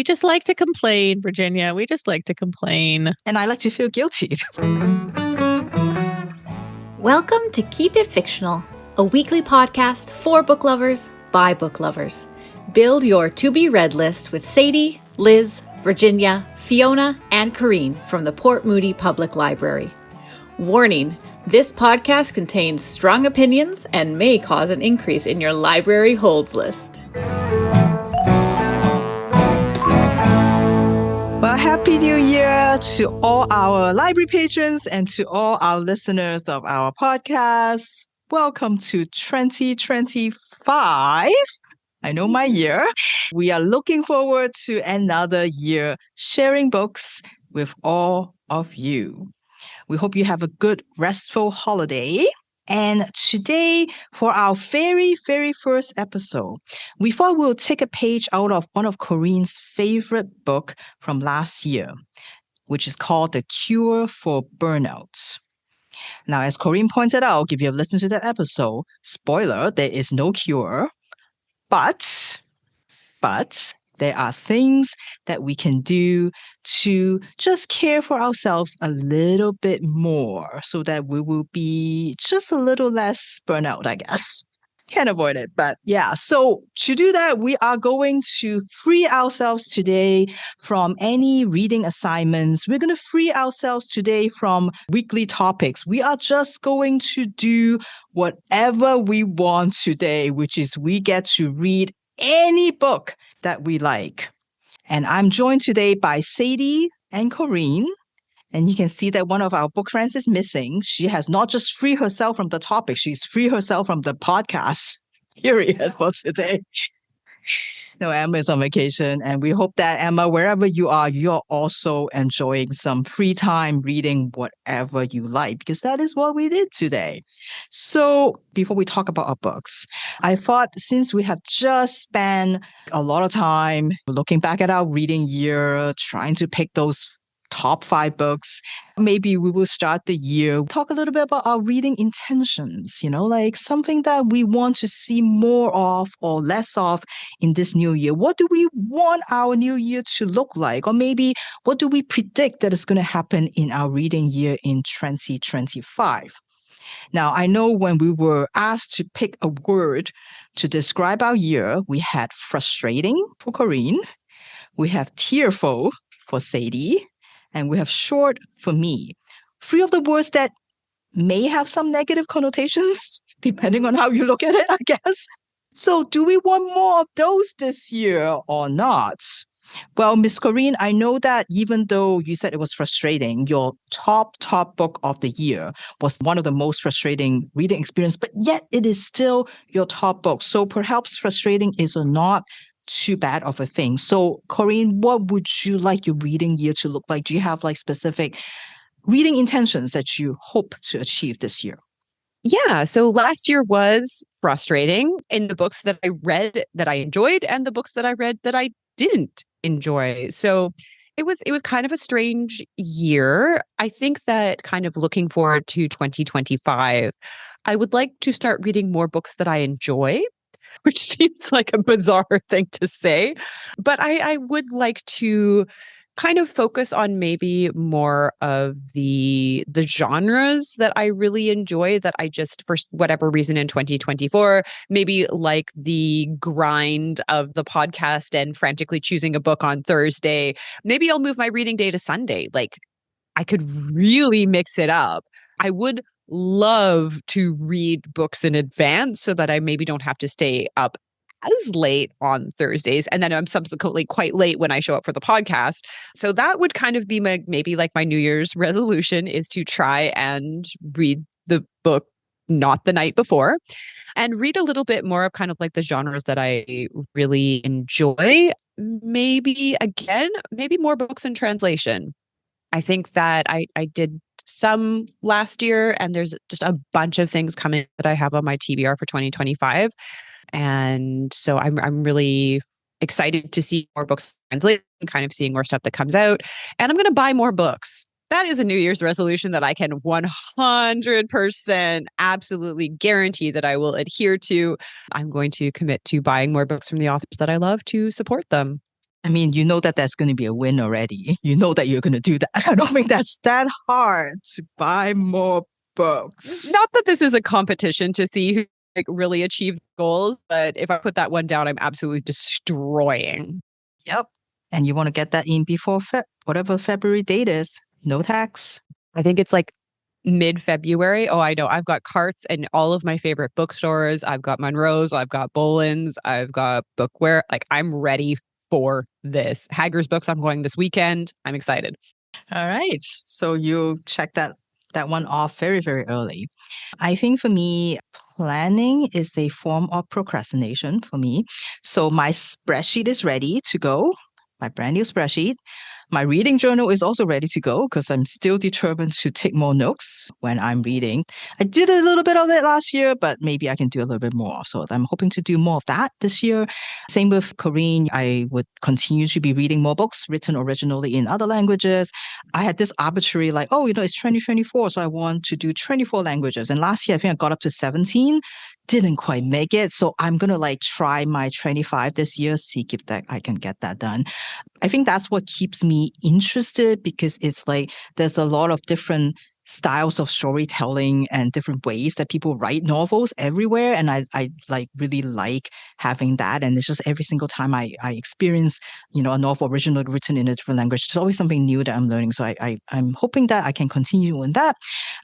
We just like to complain, Virginia. We just like to complain. And I like to feel guilty. Welcome to Keep It Fictional, a weekly podcast for book lovers by book lovers. Build your to-be-read list with Sadie, Liz, Virginia, Fiona, and Corrine from the Port Moody Public Library. Warning, this podcast contains strong opinions and may cause an increase in your library holds list. Well, Happy New Year to all our library patrons and to all our listeners of our podcast. Welcome to 2025. I know my year. We are looking forward to another year sharing books with all of you. We hope you have a good, restful holiday. And today, for our very, very first episode, we thought we'll take a page out of one of Corrine's favorite book from last year, which is called The Cure for Burnout. Now, as Corrine pointed out, if you have listened to that episode, spoiler, there is no cure, but there are things that we can do to just care for ourselves a little bit more so that we will be just a little less burnout, I guess. Can't avoid it, but yeah. So to do that, we are going to free ourselves today from any reading assignments. We're going to free ourselves today from weekly topics. We are just going to do whatever we want today, which is we get to read any book that we like. And I'm joined today by Sadie and Corrine. And you can see that one of our book friends is missing. She has not just freed herself from the topic, she's freed herself from the podcast period for today. No, Emma is on vacation, and we hope that, Emma, wherever you are, you're also enjoying some free time reading whatever you like, because that is what we did today. So before we talk about our books, I thought since we have just spent a lot of time looking back at our reading year, trying to pick those top 5 books, maybe we will start the year, talk a little bit about our reading intentions, like something that we want to see more of or less of in this new year. What do we want our new year to look like? Or maybe what do we predict that is going to happen in our reading year in 2025? Now, I know when we were asked to pick a word to describe our year, we had frustrating for Corrine, we have tearful for Sadie, and we have short for me. 3 of the words that may have some negative connotations, depending on how you look at it, I guess. So do we want more of those this year or not? Well, Miss Corrine, I know that even though you said it was frustrating, your top book of the year was one of the most frustrating reading experience, but yet it is still your top book. So perhaps frustrating is not too bad of a thing. So, Corrine, what would you like your reading year to look like? Do you have specific reading intentions that you hope to achieve this year? Yeah. So last year was frustrating in the books that I read that I enjoyed and the books that I read that I didn't enjoy. So it was kind of a strange year. I think that kind of looking forward to 2025, I would like to start reading more books that I enjoy, which seems like a bizarre thing to say. But I would like to kind of focus on maybe more of the genres that I really enjoy, that I just, for whatever reason in 2024, maybe like the grind of the podcast and frantically choosing a book on Thursday. Maybe I'll move my reading day to Sunday. Like, I could really mix it up. I would love to read books in advance so that I maybe don't have to stay up as late on Thursdays. And then I'm subsequently quite late when I show up for the podcast. So that would kind of be maybe like my New Year's resolution, is to try and read the book not the night before and read a little bit more of kind of like the genres that I really enjoy. Maybe more books in translation. I think that I did some last year, and there's just a bunch of things coming that I have on my TBR for 2025. And so I'm really excited to see more books translated and kind of seeing more stuff that comes out. And I'm going to buy more books. That is a New Year's resolution that I can 100% absolutely guarantee that I will adhere to. I'm going to commit to buying more books from the authors that I love to support them. I mean, you know that that's going to be a win already. You know that you're going to do that. I don't think that's that hard to buy more books. Not that this is a competition to see who like really achieved goals, but if I put that one down, I'm absolutely destroying. Yep. And you want to get that in before whatever February date is. No tax. I think it's like mid-February. Oh, I know. I've got carts in all of my favorite bookstores. I've got Monroe's, I've got Boland's, I've got Bookware. Like, I'm ready for this. Hager's Books, I'm going this weekend. I'm excited. All right. So you check that one off very, very early. I think for me, planning is a form of procrastination for me. So my spreadsheet is ready to go, my brand new spreadsheet. My reading journal is also ready to go because I'm still determined to take more notes when I'm reading. I did a little bit of it last year, but maybe I can do a little bit more. So I'm hoping to do more of that this year. Same with Korean. I would continue to be reading more books written originally in other languages. I had this arbitrary like, oh, it's 2024, so I want to do 24 languages. And last year, I think I got up to 17. Didn't quite make it. So I'm going to like try my 25 this year, see if that I can get that done. I think that's what keeps me interested because it's like there's a lot of different styles of storytelling and different ways that people write novels everywhere. And I like really like having that. And it's just every single time I experience, a novel originally written in a different language, there's always something new that I'm learning. So I'm hoping that I can continue in that.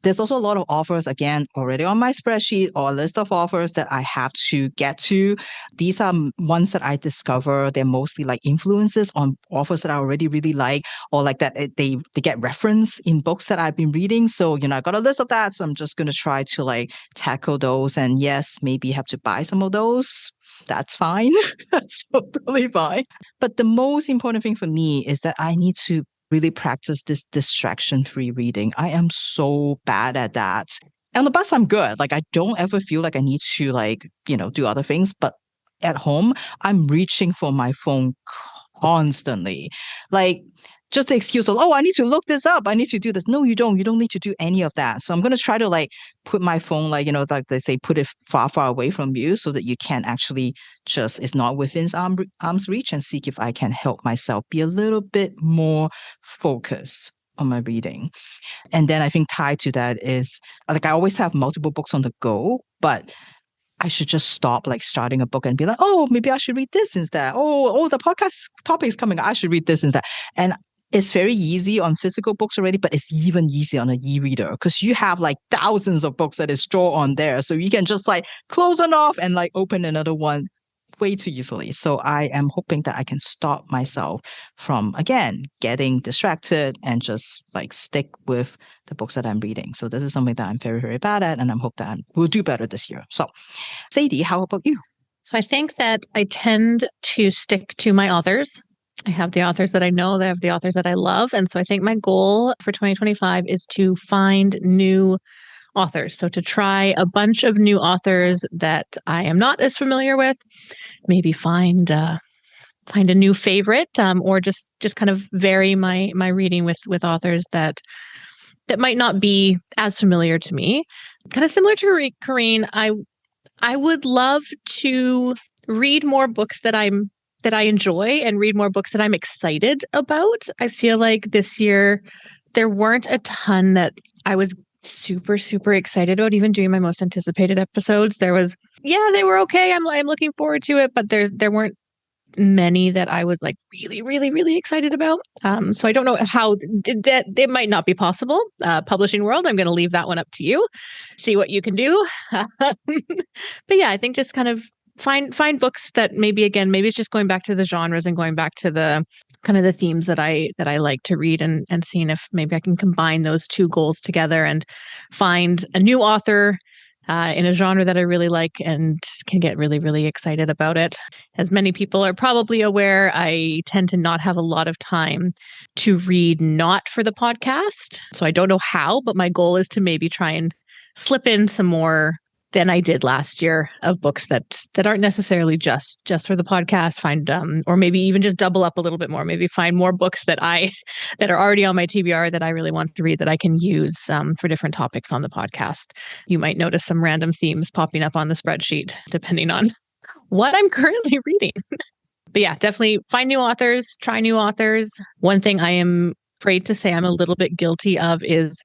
There's also a lot of offers, again, already on my spreadsheet or a list of offers that I have to get to. These are ones that I discover. They're mostly like influences on offers that I already really like, or like that they get reference in books that I've been reading. So, I got a list of that. So I'm just going to try to like tackle those. And yes, maybe have to buy some of those. That's fine. That's totally fine. But the most important thing for me is that I need to really practice this distraction-free reading. I am so bad at that. On the bus, I'm good. Like, I don't ever feel like I need to like, do other things. But at home, I'm reaching for my phone constantly. Like, just the excuse of, oh, I need to look this up. I need to do this. No, you don't. You don't need to do any of that. So I'm going to try to like put my phone, like, like they say, put it far, far away from you so that you can actually it's not within arm's reach, and see if I can help myself be a little bit more focused on my reading. And then I think tied to that is like I always have multiple books on the go, but I should just stop like starting a book and be like, oh, maybe I should read this instead. Oh, the podcast topic is coming. I should read this instead. And it's very easy on physical books already, but it's even easier on an e-reader because you have like thousands of books that is stored on there. So you can just like close one off and like open another one way too easily. So I am hoping that I can stop myself from, again, getting distracted and just like stick with the books that I'm reading. So this is something that I'm very, very bad at, and I'm hope that I will do better this year. So Sadie, how about you? So I think that I tend to stick to my authors. I have the authors that I know, I have the authors that I love. And so I think my goal for 2025 is to find new authors. So to try a bunch of new authors that I am not as familiar with, maybe find a new favorite, or just kind of vary my reading with authors that might not be as familiar to me. Kind of similar to Corrine, I would love to read more books that I enjoy and read more books that I'm excited about. I feel like this year there weren't a ton that I was super, super excited about, even doing my most anticipated episodes. They were okay. I'm looking forward to it, but there weren't many that I was like really, really, really excited about. So I don't know how that it might not be possible. Publishing world, I'm going to leave that one up to you. See what you can do. But yeah, I think just kind of find books that maybe it's just going back to the genres and going back to the kind of the themes that I like to read, and seeing if maybe I can combine those two goals together and find a new author in a genre that I really like and can get really, really excited about it. As many people are probably aware, I tend to not have a lot of time to read not for the podcast. So I don't know how, but my goal is to maybe try and slip in some more than I did last year of books that aren't necessarily just for the podcast. Find or maybe even just double up a little bit more. Maybe find more books that are already on my TBR that I really want to read that I can use for different topics on the podcast. You might notice some random themes popping up on the spreadsheet depending on what I'm currently reading. But yeah, definitely find new authors, try new authors. One thing I am afraid to say I'm a little bit guilty of is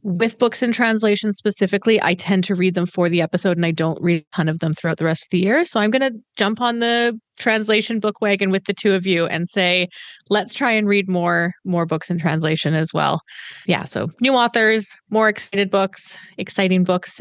with books in translation specifically, I tend to read them for the episode and I don't read a ton of them throughout the rest of the year. So I'm going to jump on the translation book wagon with the two of you and say, let's try and read more books in translation as well. Yeah, so new authors, more exciting books,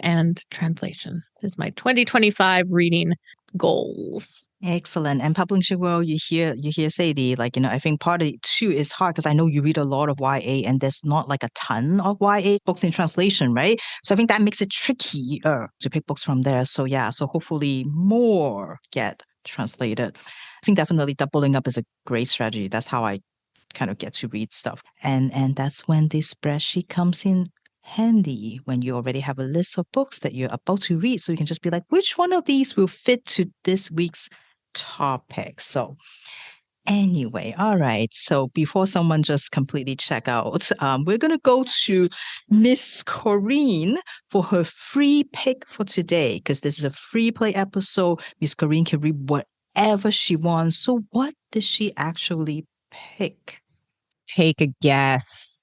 and translation is my 2025 reading goals. Excellent. And publishing world, you hear Sadie, like, I think part of it too is hard because I know you read a lot of YA and there's not like a ton of YA books in translation, right? So I think that makes it trickier to pick books from there. So yeah, so hopefully more get translated. I think definitely doubling up is a great strategy. That's how I kind of get to read stuff. And that's when this spreadsheet comes in handy, when you already have a list of books that you're about to read. So you can just be like, which one of these will fit to this week's topic? So anyway, all right. So before someone just completely check out, we're going to go to Miss Corinne for her free pick for today, because this is a free play episode. Miss Corinne can read whatever she wants. So what did she actually pick? Take a guess.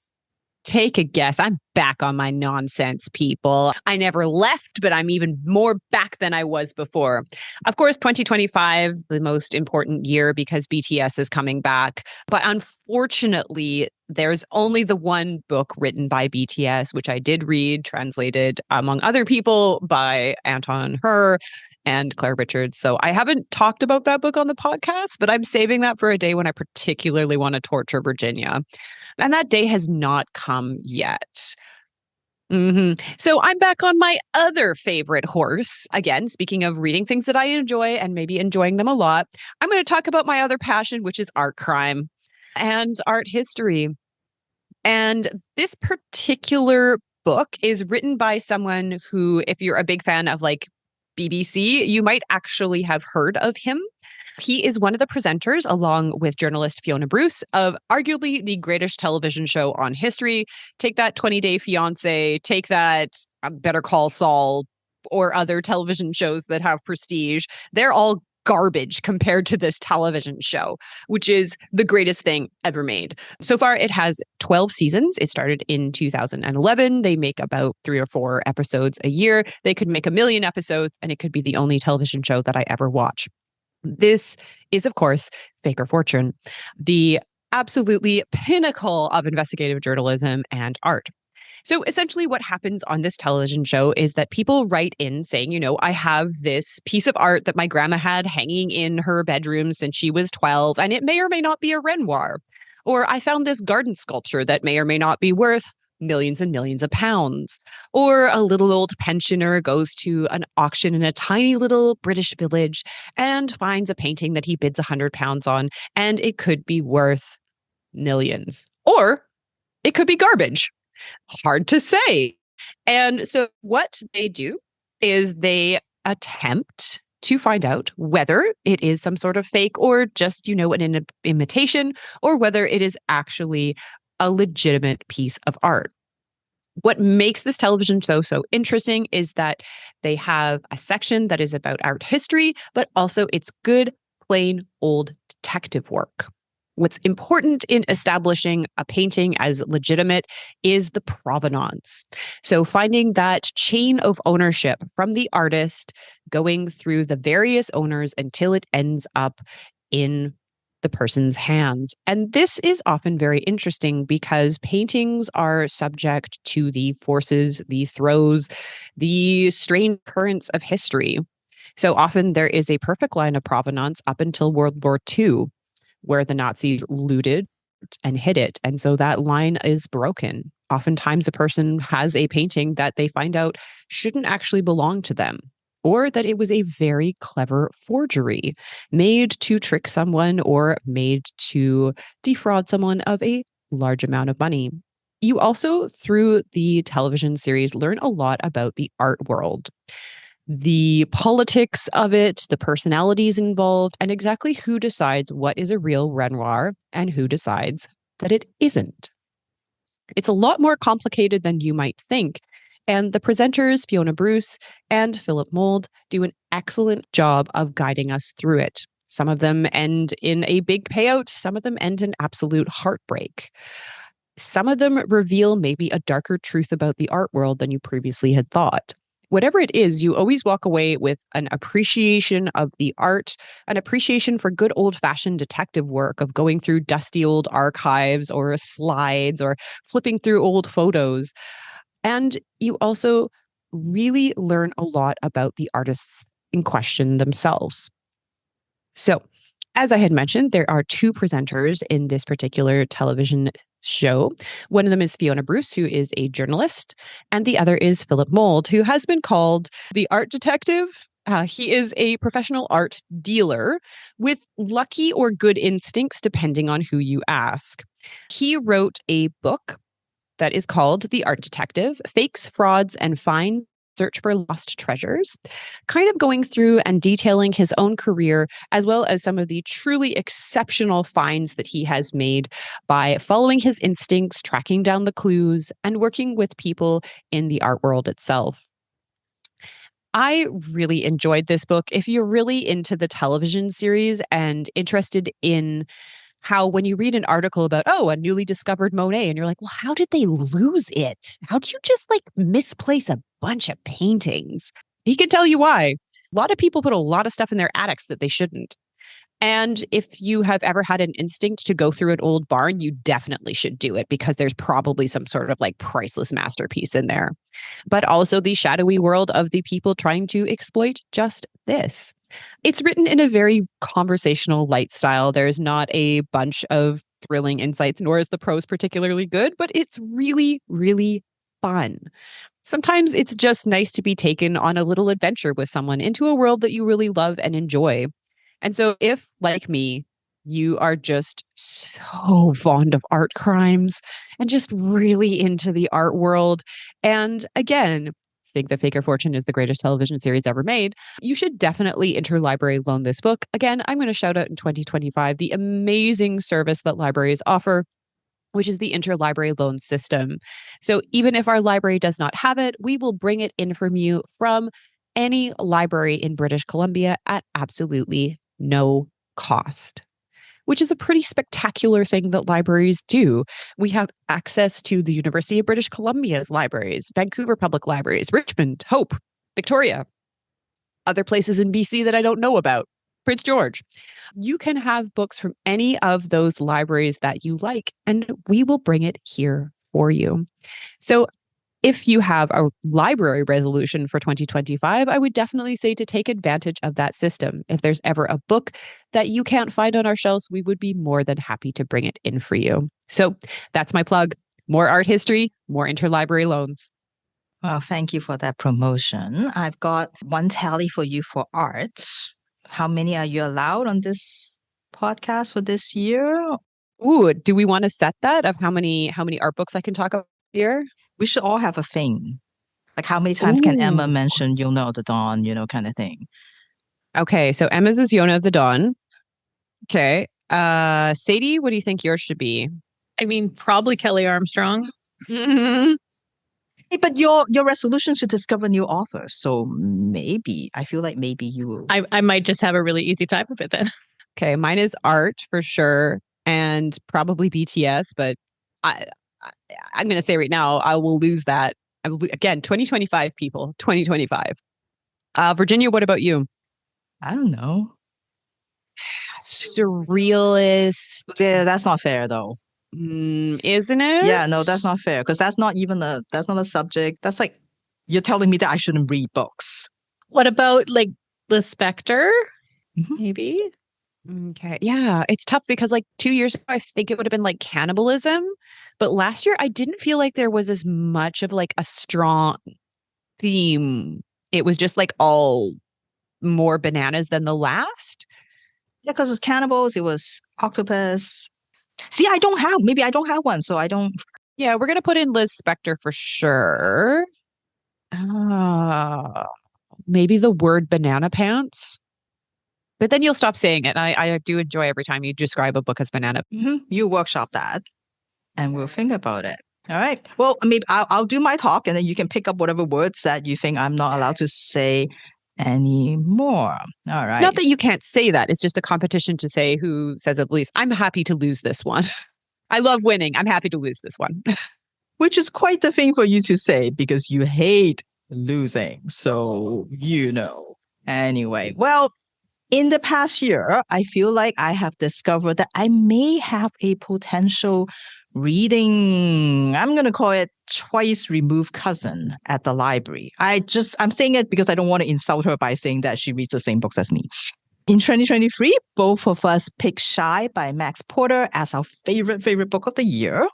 Take a guess. I'm back on my nonsense, people. I never left, but I'm even more back than I was before. Of course, 2025, the most important year because BTS is coming back. But unfortunately, there's only the one book written by BTS, which I did read, translated, among other people, by Anton Her and Claire Richards. So I haven't talked about that book on the podcast, but I'm saving that for a day when I particularly want to torture Virginia. And that day has not come yet. So I'm back on my other favorite horse. Again, speaking of reading things that I enjoy and maybe enjoying them a lot, I'm going to talk about my other passion, which is art crime and art history. And this particular book is written by someone who, if you're a big fan of like BBC, you might actually have heard of him. He is one of the presenters, along with journalist Fiona Bruce, of arguably the greatest television show on history. Take that 20 Day Fiancé, take that Better Call Saul, or other television shows that have prestige. They're all garbage compared to this television show, which is the greatest thing ever made. So far, it has 12 seasons. It started in 2011. They make about 3 or 4 episodes a year. They could make 1 million episodes, and it could be the only television show that I ever watch. This is, of course, Fake or Fortune, the absolutely pinnacle of investigative journalism and art. So essentially what happens on this television show is that people write in saying, I have this piece of art that my grandma had hanging in her bedroom since she was 12, and it may or may not be a Renoir. Or I found this garden sculpture that may or may not be worth millions and millions of pounds. Or a little old pensioner goes to an auction in a tiny little British village and finds a painting that he bids £100 on, and it could be worth millions. Or it could be garbage. Hard to say. And so what they do is they attempt to find out whether it is some sort of fake or just, an imitation, or whether it is actually a legitimate piece of art. What makes this television show so interesting is that they have a section that is about art history, but also it's good, plain old detective work. What's important in establishing a painting as legitimate is the provenance. So finding that chain of ownership from the artist going through the various owners until it ends up in the person's hand. And this is often very interesting because paintings are subject to the forces, the throes, the strained currents of history. So often there is a perfect line of provenance up until World War II, where the Nazis looted and hid it. And so that line is broken. Oftentimes a person has a painting that they find out shouldn't actually belong to them, or that it was a very clever forgery made to trick someone or made to defraud someone of a large amount of money. You also, through the television series, learn a lot about the art world, the politics of it, the personalities involved, and exactly who decides what is a real Renoir and who decides that it isn't. It's a lot more complicated than you might think. And the presenters, Fiona Bruce and Philip Mould, do an excellent job of guiding us through it. Some of them end in a big payout. Some of them end in absolute heartbreak. Some of them reveal maybe a darker truth about the art world than you previously had thought. Whatever it is, you always walk away with an appreciation of the art, an appreciation for good old-fashioned detective work of going through dusty old archives or slides or flipping through old photos. And you also really learn a lot about the artists in question themselves. So, as I had mentioned, there are two presenters in this particular television show. One of them is Fiona Bruce, who is a journalist, and the other is Philip Mould, who has been called the art detective. He is a professional art dealer with lucky or good instincts, depending on who you ask. He wrote a book that is called The Art Detective: Fakes, Frauds, and Fine Search for Lost Treasures, kind of going through and detailing his own career, as well as some of the truly exceptional finds that he has made by following his instincts, tracking down the clues, and working with people in the art world itself. I really enjoyed this book. If you're really into the television series and interested in how when you read an article about, a newly discovered Monet, and you're like, well, how did they lose it? How do you just misplace a bunch of paintings? He can tell you why. A lot of people put a lot of stuff in their attics that they shouldn't. And if you have ever had an instinct to go through an old barn, you definitely should do it, because there's probably some sort of priceless masterpiece in there. But also the shadowy world of the people trying to exploit just this. It's written in a very conversational, light style. There's not a bunch of thrilling insights, nor is the prose particularly good, but it's really, really fun. Sometimes it's just nice to be taken on a little adventure with someone into a world that you really love and enjoy. And so if, like me, you are just so fond of art crimes and just really into the art world, and again, think that Fake or Fortune is the greatest television series ever made, you should definitely interlibrary loan this book. Again, I'm going to shout out in 2025 the amazing service that libraries offer, which is the interlibrary loan system. So even if our library does not have it, we will bring it in from you from any library in British Columbia at absolutely no cost, which is a pretty spectacular thing that libraries do. We have access to the University of British Columbia's libraries, Vancouver Public Libraries, Richmond, Hope, Victoria, other places in BC that I don't know about, Prince George. You can have books from any of those libraries that you like, and we will bring it here for you. So if you have a library resolution for 2025, I would definitely say to take advantage of that system. If there's ever a book that you can't find on our shelves, we would be more than happy to bring it in for you. So that's my plug. More art history, more interlibrary loans. Well, thank you for that promotion. I've got one tally for you for art. How many are you allowed on this podcast for this year? Ooh, do we want to set that of how many art books I can talk about here? We should all have a thing. Like how many times can Emma Ooh. mention Yona of the Dawn, kind of thing. Okay, so Emma's is Yona of the Dawn. Okay. Sadie, what do you think yours should be? I mean, probably Kelly Armstrong. Hey, but your resolution to discover new authors. So maybe, I feel like maybe you will. I might just have a really easy time of it then. Okay, mine is art for sure, and probably BTS, but I'm going to say right now, I will lose that. Again, 2025 people, 2025. Virginia, what about you? I don't know. Surrealist. Yeah, that's not fair though. Isn't it? Yeah, no, that's not fair, because that's not a subject. That's like you're telling me that I shouldn't read books. What about the Spectre? Mm-hmm. Maybe. Okay. Yeah, it's tough because 2 years ago, I think it would have been cannibalism. But last year, I didn't feel like there was as much of a strong theme. It was just all more bananas than the last. Yeah, because it was cannibals, it was octopus. See, maybe I don't have one, so I don't. Yeah, we're going to put in Liz Spector for sure. Maybe the word banana pants. But then you'll stop saying it. I do enjoy every time you describe a book as banana. Mm-hmm. You workshop that, and we'll think about it. All right. Well, maybe I'll do my talk, and then you can pick up whatever words that you think I'm not allowed to say anymore. All right. It's not that you can't say that. It's just a competition to say who says at least, I'm happy to lose this one. I love winning. I'm happy to lose this one. Which is quite the thing for you to say because you hate losing. So, Anyway, well, in the past year, I feel like I have discovered that I may have a potential reading, I'm going to call it twice removed cousin at the library. I'm saying it because I don't want to insult her by saying that she reads the same books as me. In 2023, both of us picked Shy by Max Porter as our favorite book of the year.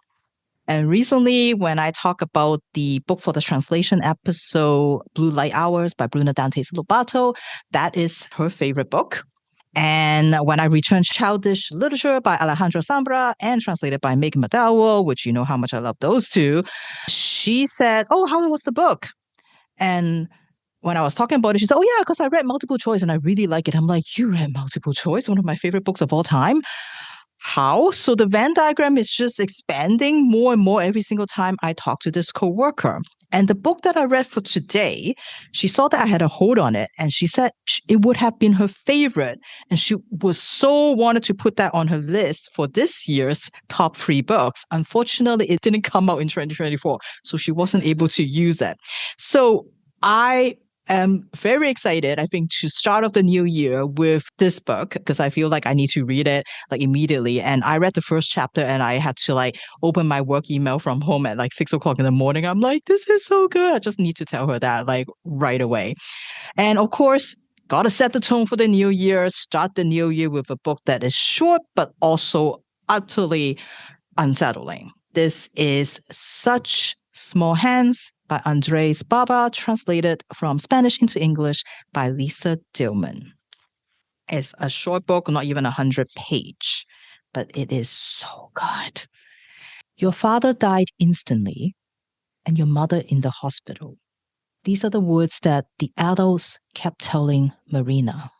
And recently, when I talk about the book for the translation episode, Blue Light Hours by Bruna Dantes Lobato, that is her favorite book. And when I returned Childish Literature by Alejandra Zambra and translated by Megan McDowell, which you know how much I love those two, she said, "Oh, how was the book?" And when I was talking about it, she said, "Oh, yeah, because I read Multiple Choice and I really like it." I'm like, "You read Multiple Choice? One of my favorite books of all time?" How? So the Venn diagram is just expanding more and more every single time I talk to this coworker. And the book that I read for today, she saw that I had a hold on it and she said it would have been her favorite. And she was so wanted to put that on her list for this year's top 3 books. Unfortunately, it didn't come out in 2024, so she wasn't able to use it. So I am very excited, I think, to start off the new year with this book because I feel like I need to read it like immediately. And I read the first chapter and I had to like open my work email from home at like 6 o'clock in the morning. I'm like, this is so good. I just need to tell her that like right away. And of course, got to set the tone for the new year, start the new year with a book that is short, but also utterly unsettling. This is Such Small Hands by Andrés Barba, translated from Spanish into English by Lisa Dillman. It's a short book, not even 100-page, but it is so good. Your father died instantly, and your mother in the hospital. These are the words that the adults kept telling Marina.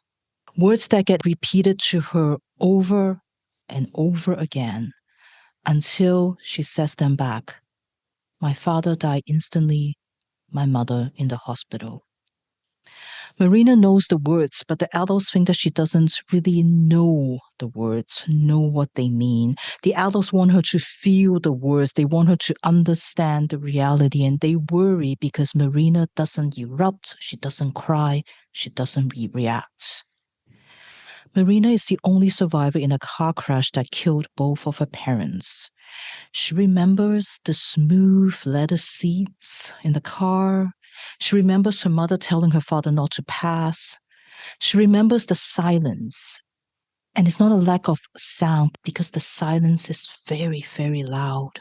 Words that get repeated to her over and over again until she says them back. My father died instantly, my mother in the hospital. Marina knows the words, but the adults think that she doesn't really know the words, know what they mean. The adults want her to feel the words. They want her to understand the reality, and they worry because Marina doesn't erupt, she doesn't cry, she doesn't react. Marina is the only survivor in a car crash that killed both of her parents. She remembers the smooth leather seats in the car. She remembers her mother telling her father not to pass. She remembers the silence. And it's not a lack of sound because the silence is very, very loud.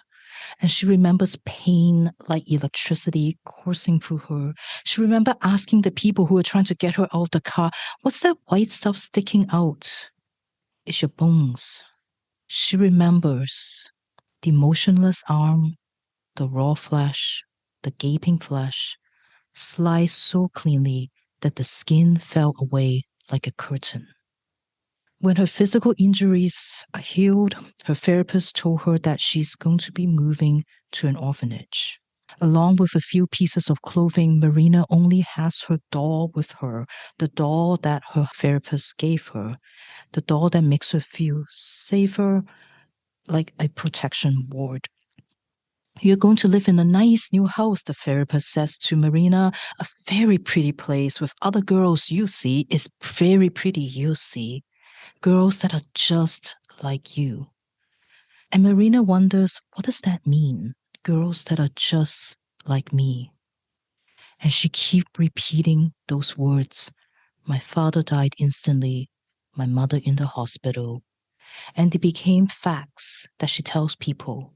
And she remembers pain like electricity coursing through her. She remembers asking the people who were trying to get her out of the car, "What's that white stuff sticking out?" "It's your bones." She remembers the motionless arm, the raw flesh, the gaping flesh, sliced so cleanly that the skin fell away like a curtain. When her physical injuries are healed, her therapist told her that she's going to be moving to an orphanage. Along with a few pieces of clothing, Marina only has her doll with her, the doll that her therapist gave her, the doll that makes her feel safer, like a protection ward. "You're going to live in a nice new house," the therapist says to Marina. "A very pretty place with other girls you see. It's very pretty, you see. Girls that are just like you." And Marina wonders, what does that mean? Girls that are just like me. And she keeps repeating those words. My father died instantly. My mother in the hospital. And they became facts that she tells people.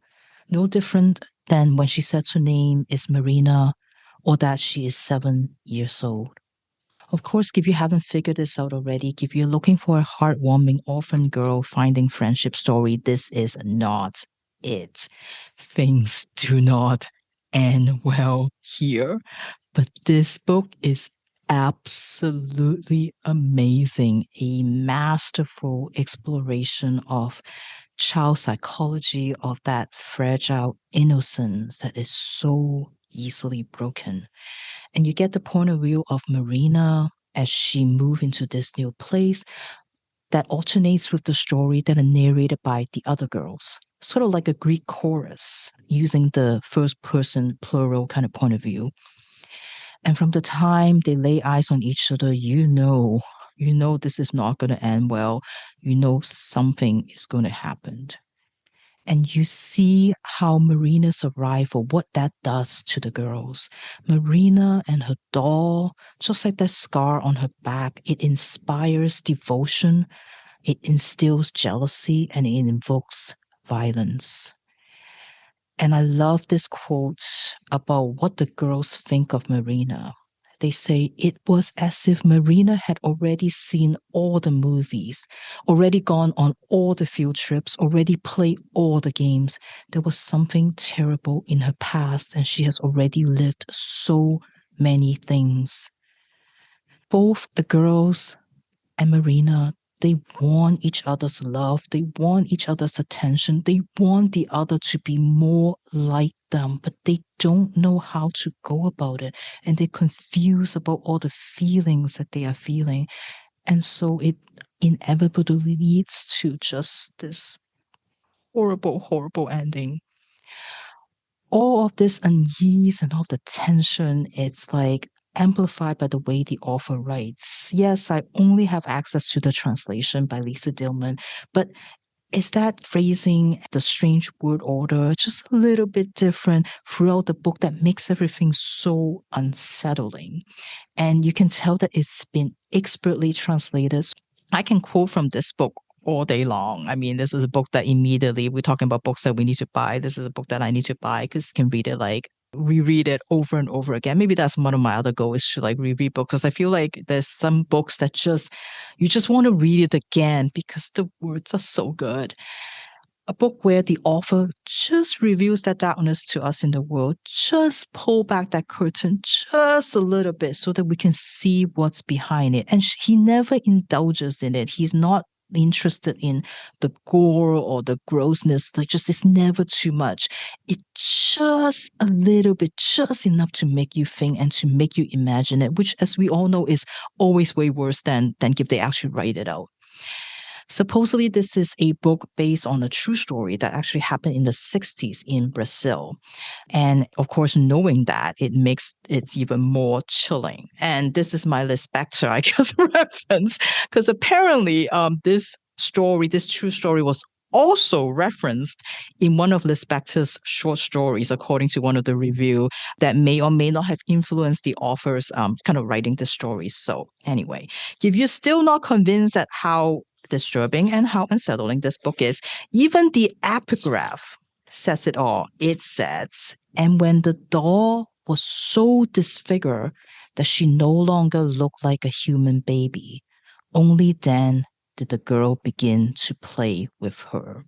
No different than when she says her name is Marina or that she is 7 years old. Of course, if you haven't figured this out already, if you're looking for a heartwarming orphan girl finding friendship story, this is not it. Things do not end well here. But this book is absolutely amazing. A masterful exploration of child psychology, of that fragile innocence that is so easily broken. And you get the point of view of Marina as she moves into this new place that alternates with the story that are narrated by the other girls. Sort of like a Greek chorus, using the first person plural kind of point of view. And from the time they lay eyes on each other, you know this is not going to end well. You know something is going to happen. And you see how Marina's arrival, what that does to the girls. Marina and her doll, just like that scar on her back, it inspires devotion, it instills jealousy, and it invokes violence. And I love this quote about what the girls think of Marina. They say it was as if Marina had already seen all the movies, already gone on all the field trips, already played all the games. There was something terrible in her past, and she has already lived so many things. Both the girls and Marina, they want each other's love. They want each other's attention. They want the other to be more like them, but they don't know how to go about it. And they're confused about all the feelings that they are feeling. And so it inevitably leads to just this horrible, horrible ending. All of this unease and all the tension, it's like amplified by the way the author writes. Yes, I only have access to the translation by Lisa Dillman, but is that phrasing, the strange word order, just a little bit different throughout the book that makes everything so unsettling? And you can tell that it's been expertly translated. I can quote from this book all day long. I mean, this is a book that immediately, we're talking about books that we need to buy. This is a book that I need to buy because you can read it reread it over and over again. Maybe that's one of my other goals, is to reread books, because I feel like there's some books that you just want to read it again because the words are so good. A book where the author just reveals that darkness to us in the world, just pull back that curtain just a little bit so that we can see what's behind it. And he never indulges in it. He's not interested in the gore or the grossness. It's never too much. It's just a little bit, just enough to make you think and to make you imagine it, which, as we all know, is always way worse than if they actually write it out. Supposedly, this is a book based on a true story that actually happened in the 60s in Brazil. And of course, knowing that, it makes it even more chilling. And this is my Liz Spector, I guess, reference, because apparently this true story was also referenced in one of Liz Spector's short stories, according to one of the review, that may or may not have influenced the author's kind of writing the story. So anyway, if you're still not convinced at how disturbing and how unsettling this book is, even the epigraph says it all. It says, "And when the doll was so disfigured that she no longer looked like a human baby, only then did the girl begin to play with her."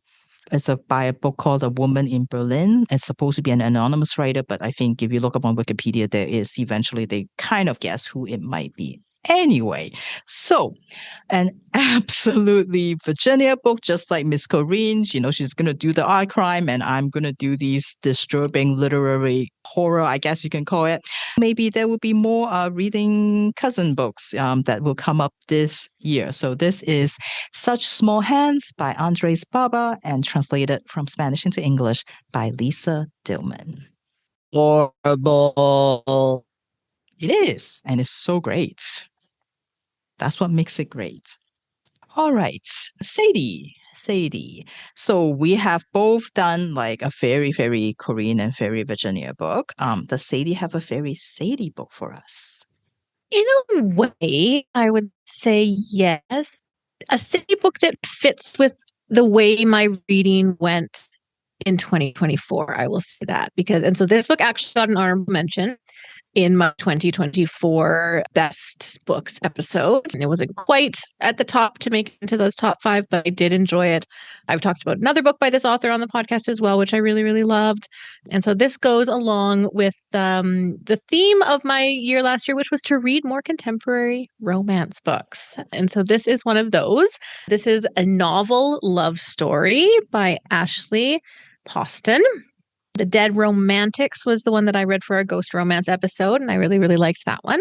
It's by a book called A Woman in Berlin. It's supposed to be an anonymous writer, but I think if you look up on Wikipedia, eventually they kind of guess who it might be. Anyway, so an absolutely Virginia book, just like Miss Corinne. She's going to do the art crime, and I'm going to do these disturbing literary horror, I guess you can call it. Maybe there will be more reading cousin books that will come up this year. So this is Such Small Hands by Andrés Barba, and translated from Spanish into English by Lisa Dillman. Horrible. It is, and it's so great. That's what makes it great. All right, Sadie. So we have both done a very, very Korean and very Virginia book. Does Sadie have a very Sadie book for us? In a way, I would say yes. A Sadie book that fits with the way my reading went in 2024. I will say that so this book actually got an honorable mention in my 2024 best books episode. And it wasn't quite at the top to make it into those top 5, but I did enjoy it. I've talked about another book by this author on the podcast as well, which I really, really loved. And so this goes along with the theme of my year last year, which was to read more contemporary romance books. And so this is one of those. This is a novel love story by Ashley Poston. The Dead Romantics was the one that I read for our Ghost Romance episode, and I really, really liked that one.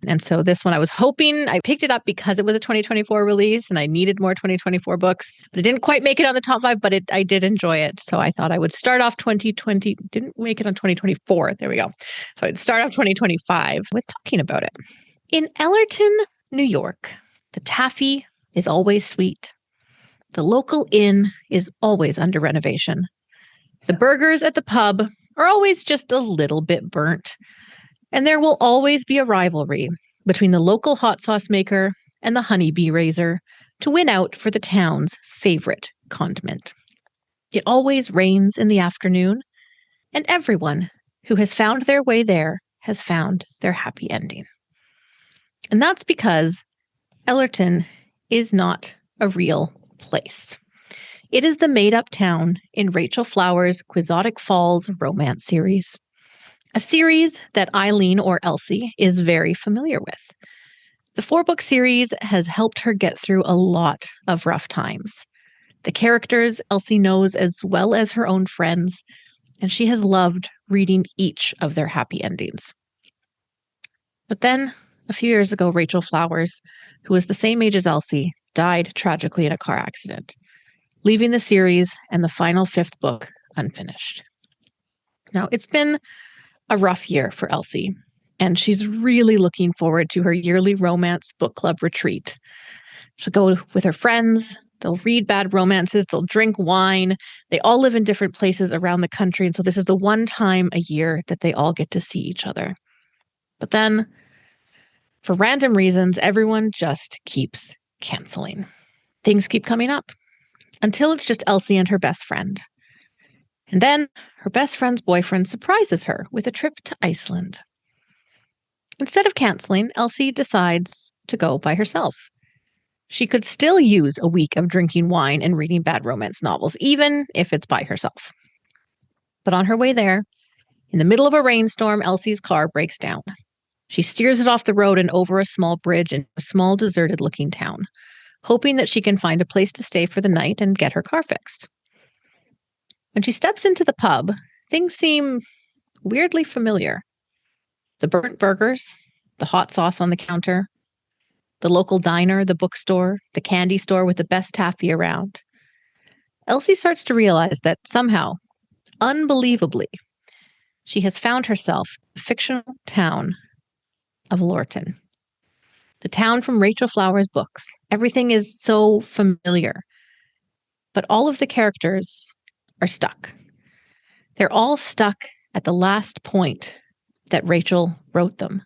And so this one I was hoping, I picked it up because it was a 2024 release and I needed more 2024 books, but it didn't quite make it on the top 5, but I did enjoy it. So I thought I would start off 2020, didn't make it on 2024. There we go. So I'd start off 2025 with talking about it. In Ellerton, New York, the taffy is always sweet. The local inn is always under renovation. The burgers at the pub are always just a little bit burnt. And there will always be a rivalry between the local hot sauce maker and the honeybee raiser to win out for the town's favorite condiment. It always rains in the afternoon, and everyone who has found their way there has found their happy ending. And that's because Ellerton is not a real place. It is the made-up town in Rachel Flowers' Quixotic Falls romance series, a series that Eileen or Elsie is very familiar with. The 4-book series has helped her get through a lot of rough times. The characters Elsie knows as well as her own friends, and she has loved reading each of their happy endings. But then, a few years ago, Rachel Flowers, who was the same age as Elsie, died tragically in a car accident, leaving the series and the final 5th book unfinished. Now, it's been a rough year for Elsie, and she's really looking forward to her yearly romance book club retreat. She'll go with her friends, they'll read bad romances, they'll drink wine. They all live in different places around the country, and so this is the one time a year that they all get to see each other. But then, for random reasons, everyone just keeps canceling. Things keep coming up, until it's just Elsie and her best friend. And then her best friend's boyfriend surprises her with a trip to Iceland. Instead of canceling, Elsie decides to go by herself. She could still use a week of drinking wine and reading bad romance novels, even if it's by herself. But on her way there, in the middle of a rainstorm, Elsie's car breaks down. She steers it off the road and over a small bridge in a small deserted-looking town, hoping that she can find a place to stay for the night and get her car fixed. When she steps into the pub, things seem weirdly familiar. The burnt burgers, the hot sauce on the counter, the local diner, the bookstore, the candy store with the best taffy around. Elsie starts to realize that somehow, unbelievably, she has found herself in the fictional town of Lorton. The town from Rachel Flowers' books. Everything is so familiar. But all of the characters are stuck. They're all stuck at the last point that Rachel wrote them,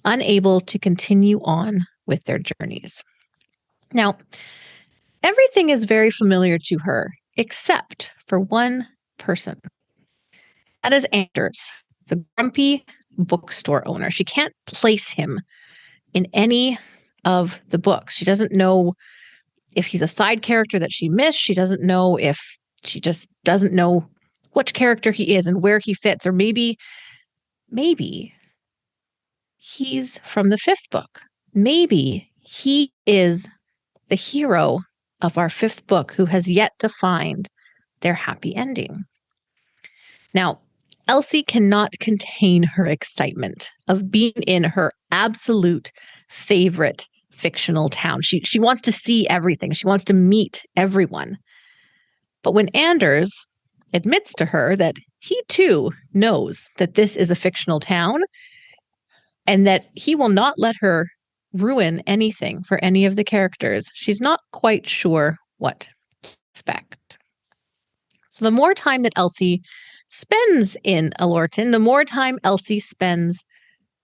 unable to continue on with their journeys. Now, everything is very familiar to her, except for one person. That is Anders, the grumpy bookstore owner. She can't place him in any of the books. She doesn't know if he's a side character that she missed. She doesn't know if she just doesn't know which character he is and where he fits. Or maybe he's from the 5th book. Maybe he is the hero of our 5th book who has yet to find their happy ending. Now, Elsie cannot contain her excitement of being in her absolute favorite fictional town. She wants to see everything. She wants to meet everyone. But when Anders admits to her that he too knows that this is a fictional town and that he will not let her ruin anything for any of the characters, she's not quite sure what to expect. So the more time that Elsie spends in Ellerton, the more time Elsie spends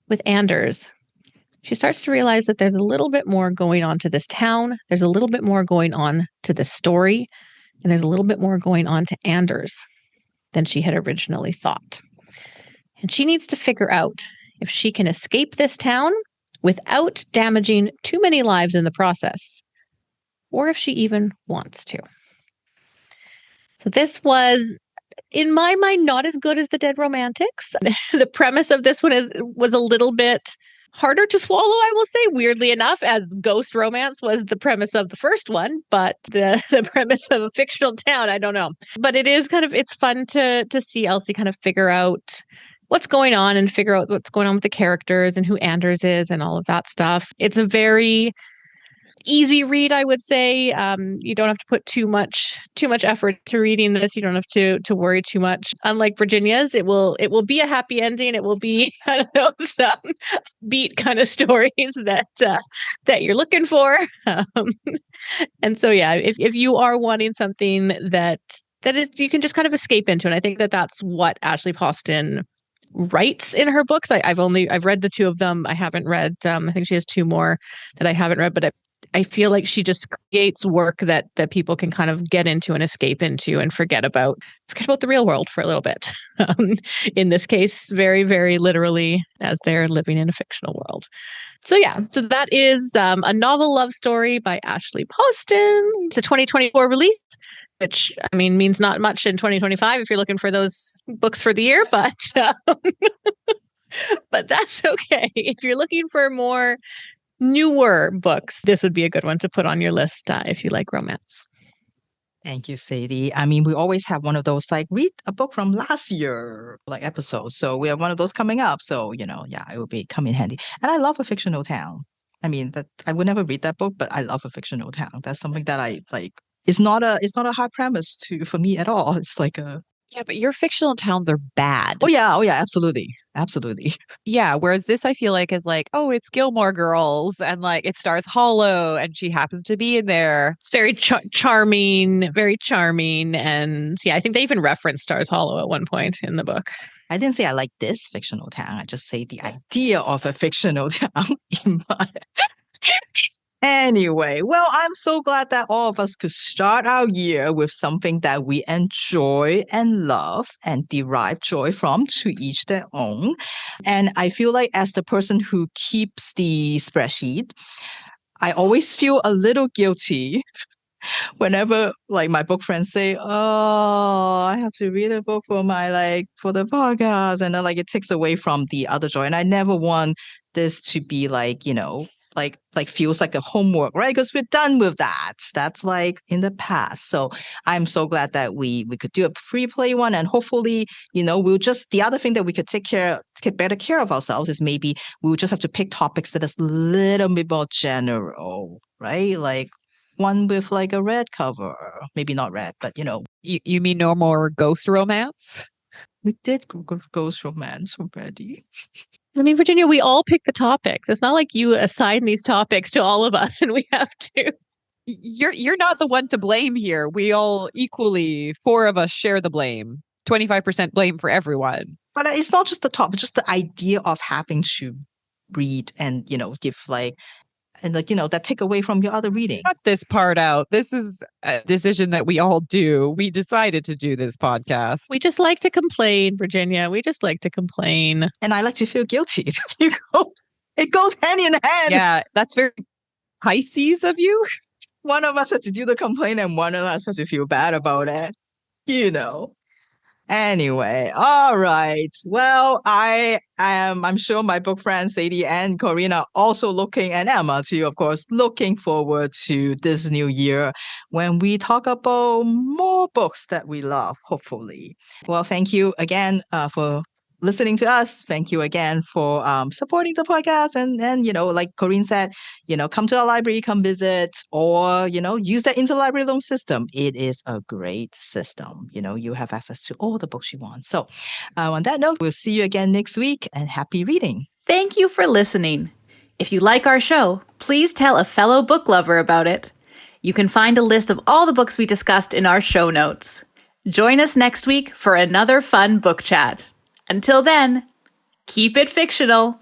with Anders, she starts to realize that there's a little bit more going on to this town. There's a little bit more going on to this story. And there's a little bit more going on to Anders than she had originally thought. And she needs to figure out if she can escape this town without damaging too many lives in the process, or if she even wants to. So this was, in my mind, not as good as The Dead Romantics. The premise of this one was a little bit harder to swallow, I will say, weirdly enough, as ghost romance was the premise of the first one, but the premise of a fictional town, I don't know. But it is it's fun to see Elsie kind of figure out what's going on and figure out what's going on with the characters and who Anders is and all of that stuff. It's a very easy read, I would say. You don't have to put too much effort to reading this. You don't have to worry too much. Unlike Virginia's, it will be a happy ending. It will be some beat kind of stories that you're looking for. And so yeah, if you are wanting something that is you can just kind of escape into, and I think that's what Ashley Poston writes in her books. I've read the 2 of them. I haven't read. I think she has 2 more that I haven't read, but I feel like she just creates work that people can kind of get into and escape into and forget about the real world for a little bit. In this case, very, very literally, as they're living in a fictional world. So yeah, so that is a novel love story by Ashley Poston. It's a 2024 release, which means not much in 2025 if you're looking for those books for the year, but but that's okay. If you're looking for more newer books, this would be a good one to put on your list if you like romance. Thank you, Sadie. We always have one of those read a book from last year episodes. So we have one of those coming up. So, it will be come in handy. And I love A Fictional Town. That I would never read that book, but I love A Fictional Town. That's something that I like. It's not a hard premise for me at all. It's Yeah, but your fictional towns are bad. Oh yeah, absolutely. Absolutely. Yeah, whereas this I feel like is it's Gilmore Girls and it stars Hollow and she happens to be in there. It's very charming, and yeah, I think they even reference Stars Hollow at one point in the book. I didn't say I like this fictional town. I just say the idea of a fictional town in my Anyway, well, I'm so glad that all of us could start our year with something that we enjoy and love and derive joy from, to each their own. And I feel like as the person who keeps the spreadsheet, I always feel a little guilty whenever my book friends say, oh, I have to read a book for my for the podcast, and then it takes away from the other joy. And I never want this to be feels like a homework, right? Because we're done with that. That's in the past. So I'm so glad that we could do a free play one, and hopefully, we'll just, the other thing that we could take better care of ourselves is maybe we'll just have to pick topics that is a little bit more general, right? One with a red cover, maybe not red, but You mean no more ghost romance? We did ghost romance already. Virginia, we all pick the topics. It's not like you assign these topics to all of us and we have to. You're not the one to blame here. We all equally, 4 of us share the blame. 25% blame for everyone. But it's not just the topic, just the idea of having to read and, give that take away from your other reading. Cut this part out. This is a decision that we all do. We decided to do this podcast. We just like to complain, Virginia. We just like to complain. And I like to feel guilty. It goes hand in hand. Yeah, that's very Pisces of you. One of us has to do the complaint and one of us has to feel bad about it. Anyway, all right. Well, I'm sure my book friends Sadie and Corinne are also looking, and Emma too, of course, looking forward to this new year when we talk about more books that we love, hopefully. Well, thank you again for listening to us. Thank you again for supporting the podcast. And like Corinne said, come to our library, come visit, or, use the interlibrary loan system. It is a great system. You have access to all the books you want. So on that note, we'll see you again next week, and happy reading. Thank you for listening. If you like our show, please tell a fellow book lover about it. You can find a list of all the books we discussed in our show notes. Join us next week for another fun book chat. Until then, keep it fictional.